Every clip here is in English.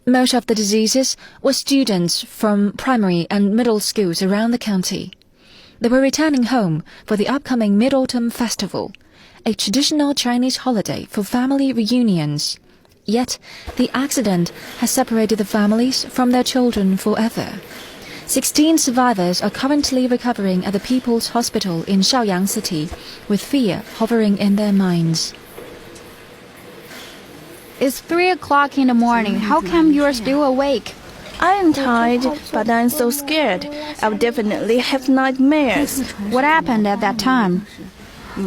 Most of the diseases were students from primary and middle schools around the county. They were returning home for the upcoming Mid-Autumn Festival, a traditional Chinese holiday for family reunions. Yet, the accident has separated the families from their children forever. 16 survivors are currently recovering at the People's Hospital in Shaoyang City, with fear hovering in their minds. It's 3 o'clock in the morning. How come you are still awake? I am tired, but I'm so scared. I'll definitely have nightmares. What happened at that time?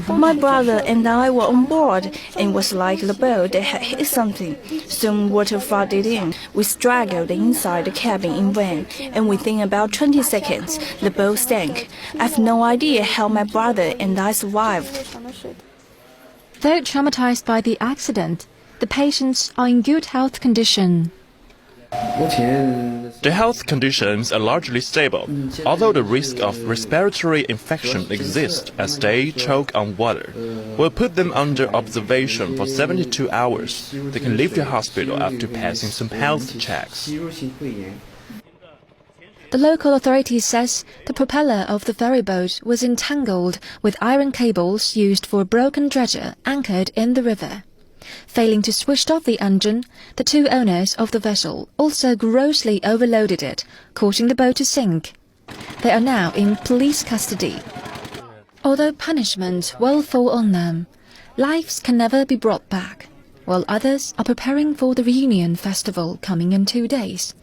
My brother and I were on board, and it was like the boat had hit something. Soon water flooded in. We struggled inside the cabin in vain, and within about 20 seconds, the boat sank. I've no idea how my brother and I survived. Though traumatized by the accident, the patients are in good health condition. The health conditions are largely stable, although the risk of respiratory infection exists as they choke on water. We'll put them under observation for 72 hours. They can leave the hospital after passing some health checks. The local authorities says the propeller of the ferryboat was entangled with iron cables used for a broken dredger anchored in the river. Failing to switch off the engine, the two owners of the vessel also grossly overloaded it, causing the boat to sink. They are now in police custody. Although punishment will fall on them, lives can never be brought back. While others are preparing for the reunion festival coming in 2 days,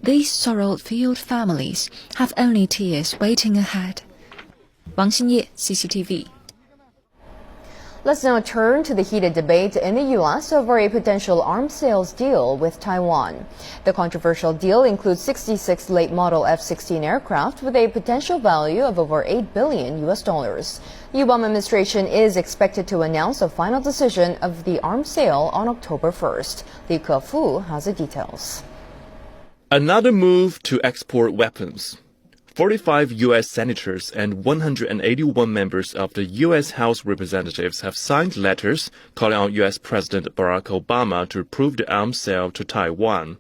these sorrow-filled families have only tears waiting ahead. Wang Xinye, CCTV. Let's now turn to the heated debate in the U.S. over a potential arms sales deal with Taiwan. The controversial deal includes 66 late-model F-16 aircraft with a potential value of over $8 billion. The Obama administration is expected to announce a final decision of the arms sale on October 1st. Li Kefu has the details. Another move to export weapons. 45 U.S. senators and 181 members of the U.S. House of Representatives have signed letters calling on U.S. President Barack Obama to approve the arms sale to Taiwan.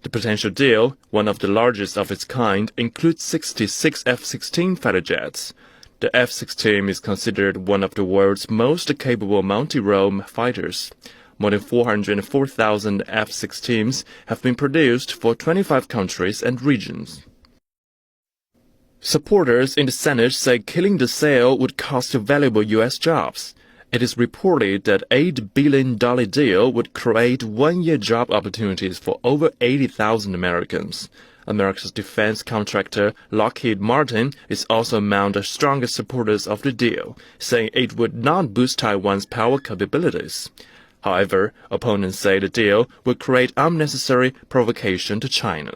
The potential deal, one of the largest of its kind, includes 66 F-16 fighter jets. The F-16 is considered one of the world's most capable multi-role fighters. More than 404,000 F-16s have been produced for 25 countries and regions. Supporters in the Senate say killing the sale would cost valuable U.S. jobs. It is reported that $8 billion deal would create one-year job opportunities for over 80,000 Americans. America's defense contractor Lockheed Martin is also among the strongest supporters of the deal, saying it would not boost Taiwan's power capabilities. However, opponents say the deal would create unnecessary provocation to China.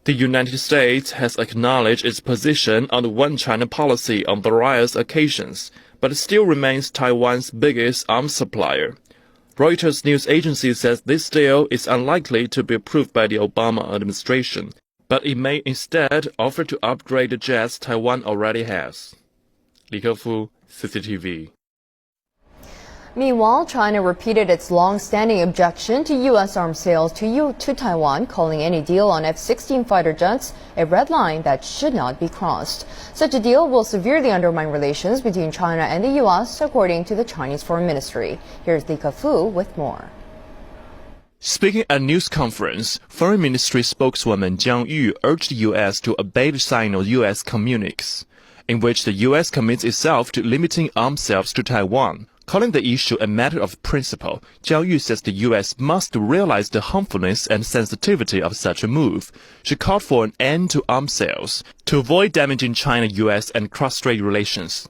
The United States has acknowledged its position on the One China policy on various occasions, but it still remains Taiwan's biggest arms supplier. Reuters news agency says this deal is unlikely to be approved by the Obama administration, but it may instead offer to upgrade the jets Taiwan already has. Li Kefu, CCTV. Meanwhile, China repeated its long-standing objection to U.S. arms sales to Taiwan, calling any deal on F-16 fighter jets a red line that should not be crossed. Such a deal will severely undermine relations between China and the U.S., according to the Chinese Foreign Ministry. Here's Li Kefu with more. Speaking at a news conference, Foreign Ministry spokeswoman Jiang Yu urged the U.S. to obey the Sino-U.S. communiques, in which the U.S. commits itself to limiting arms sales to Taiwan. Calling the issue a matter of principle, Jiang Yu says the U.S. must realize the harmfulness and sensitivity of such a move. She called for an end to arms sales to avoid damaging China-U.S. and cross-strait relations.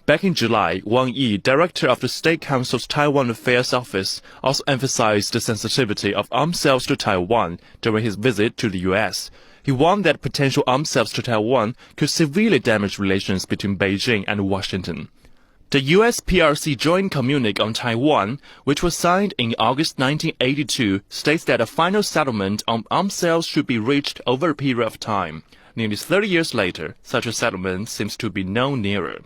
Back in July, Wang Yi, director of the State Council's Taiwan Affairs Office, also emphasized the sensitivity of arms sales to Taiwan during his visit to the U.S. He warned that potential arms sales to Taiwan could severely damage relations between Beijing and Washington. The U.S.-PRC Joint Communique on Taiwan, which was signed in August 1982, states that a final settlement on arms sales should be reached over a period of time. Nearly 30 years later, such a settlement seems to be no nearer.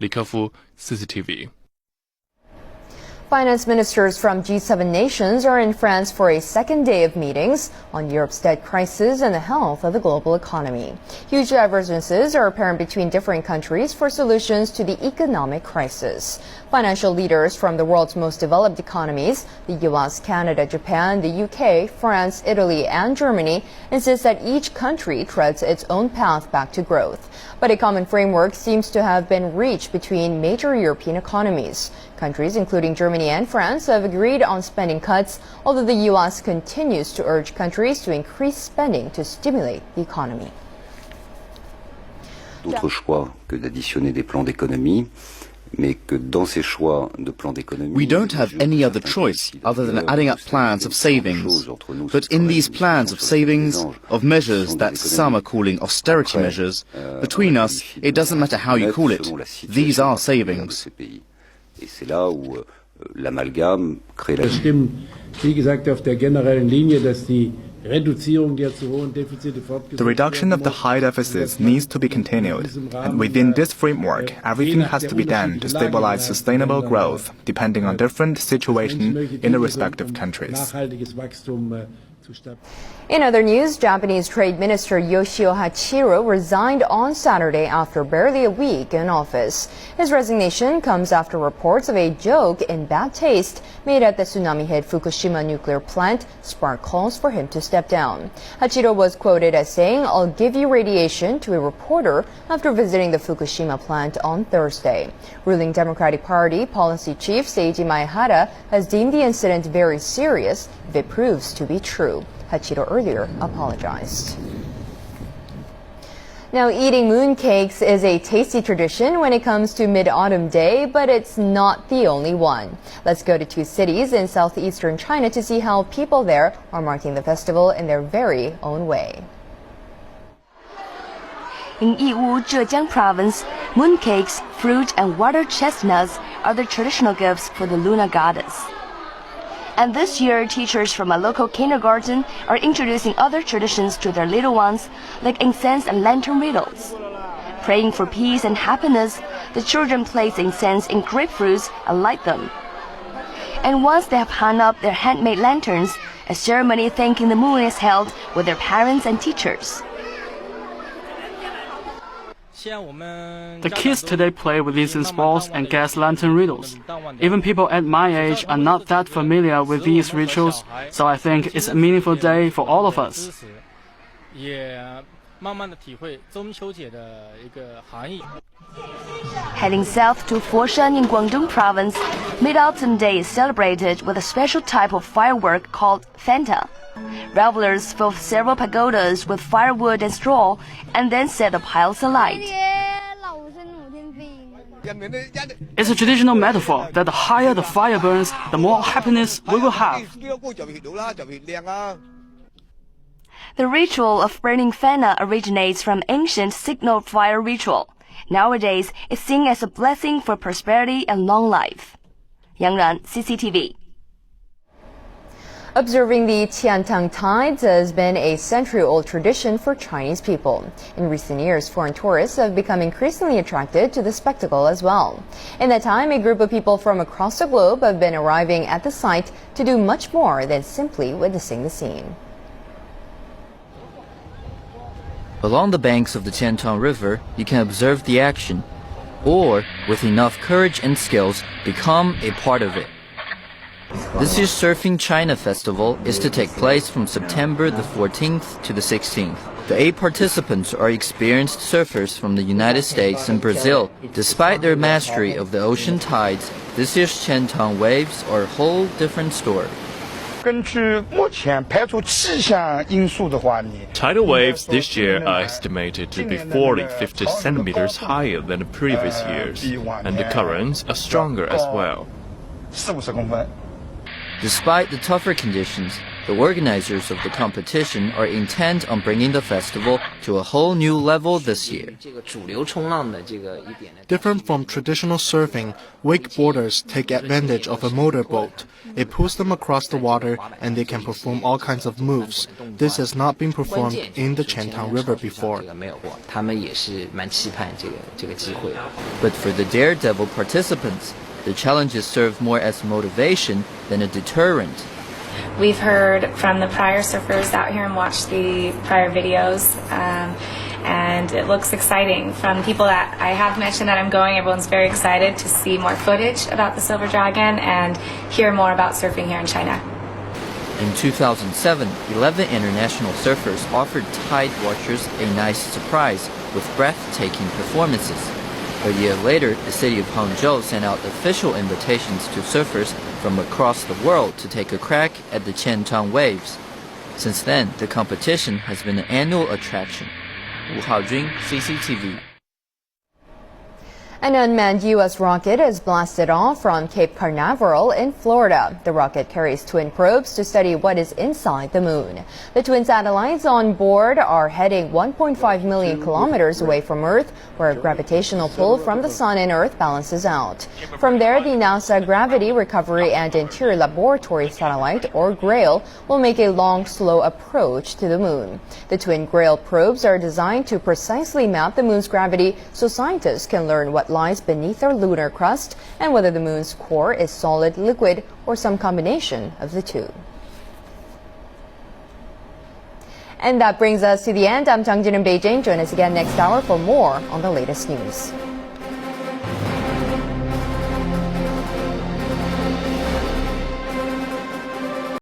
Li Kefu, CCTV. Finance ministers from G7 nations are in France for a second day of meetings on Europe's debt crisis and the health of the global economy. Huge divergences are apparent between different countries for solutions to the economic crisis. Financial leaders from the world's most developed economies, the US, Canada, Japan, the UK, France, Italy, and Germany, insist that each country treads its own path back to growth. But a common framework seems to have been reached between major European economies. Countries, including Germany and France, have agreed on spending cuts, although the U.S. continues to urge countries to increase spending to stimulate the economy. D'autres choix que d'additionner des plans d'économie, mais que dans ces choix de plans d'économie, we don't have any other choice other than adding up plans of savings. But in these plans of savings, of measures that some are calling austerity measures, between us, it doesn't matter how you call it. These are savings. Et c'est là où l'amalgame crée la... Wir stimmen, wie gesagt, auf der generellen Linie, dass die Reduzierung der zu hohen Defizite fortgesetzt The reduction of the high deficits needs to be continued, and within this framework, everything has to be done to stabilize sustainable growth, depending on different situations in the respective countries. Nachhaltiges Wachstum In other news, Japanese Trade Minister Yoshio Hachiro resigned on Saturday after barely a week in office. His resignation comes after reports of a joke in bad taste made at the tsunami-hit Fukushima nuclear plant sparked calls for him to step down. Hachiro was quoted as saying, "I'll give you radiation," to a reporter after visiting the Fukushima plant on Thursday. Ruling Democratic Party policy chief Seiji Maehara has deemed the incident very serious if it proves to be true. Hachiro earlier apologized. Now, eating mooncakes is a tasty tradition when it comes to Mid-Autumn Day, but it's not the only one. Let's go to two cities in southeastern China to see how people there are marking the festival in their very own way. In Yiwu, Zhejiang province, mooncakes, fruit, and water chestnuts are the traditional gifts for the lunar goddess. And this year, teachers from a local kindergarten are introducing other traditions to their little ones, like incense and lantern riddles. Praying for peace and happiness, the children place incense in grapefruits and light them. And once they have hung up their handmade lanterns, a ceremony thanking the moon is held with their parents and teachers. The kids today play with incense balls and gas lantern riddles. Even people at my age are not that familiar with these rituals, so I think it's a meaningful day for all of us. Heading south to Foshan in Guangdong province, Mid-Autumn Day is celebrated with a special type of firework called Fanta. Revelers fill several pagodas with firewood and straw and then set the piles alight. It's a traditional metaphor that the higher the fire burns, the more happiness we will have. The ritual of burning Fanta originates from ancient signal fire ritual. Nowadays, it's seen as a blessing for prosperity and long life. Yang Ran, CCTV. Observing the Qiantang tides has been a century-old tradition for Chinese people. In recent years, foreign tourists have become increasingly attracted to the spectacle as well. In that time, a group of people from across the globe have been arriving at the site to do much more than simply witnessing the scene. Along the banks of the Qiantang River, you can observe the action, or, with enough courage and skills, become a part of it. This year's Surfing China Festival is to take place from September the 14th to the 16th. The 8 participants are experienced surfers from the United States and Brazil. Despite their mastery of the ocean tides, this year's Qiantang waves are a whole different story. Tidal waves this year are estimated to be 40-50 centimeters higher than the previous years, and the currents are stronger as well. Despite the tougher conditions, the organizers of the competition are intent on bringing the festival to a whole new level this year. Different from traditional surfing, wakeboarders take advantage of a motorboat. It pulls them across the water and they can perform all kinds of moves. This has not been performed in the Qiantang River before. But for the daredevil participants, The challenges serve more as motivation than a deterrent. We've heard from the prior surfers out here and watched the prior videos, and it looks exciting. From people that I have mentioned that I'm going, everyone's very excited to see more footage about the Silver Dragon and hear more about surfing here in China. In 2007, 11 international surfers offered tide watchers a nice surprise with breathtaking performances. A year later, the city of Hangzhou sent out official invitations to surfers from across the world to take a crack at the Qiantang waves. Since then, the competition has been an annual attraction. Wu Haojun, CCTV. An unmanned U.S. rocket is blasted off from Cape Canaveral in Florida. The rocket carries twin probes to study what is inside the moon. The twin satellites on board are heading 1.5 million kilometers away from Earth, where a gravitational pull from the Sun and Earth balances out. From there, the NASA Gravity Recovery and Interior Laboratory Satellite, or GRAIL, will make a long, slow approach to the moon. The twin GRAIL probes are designed to precisely map the moon's gravity so scientists can learn what lies beneath our lunar crust and whether the moon's core is solid, liquid, or some combination of the two. And that brings us to the end. I'm Jang Jin in Beijing. Join us again next hour for more on the latest news.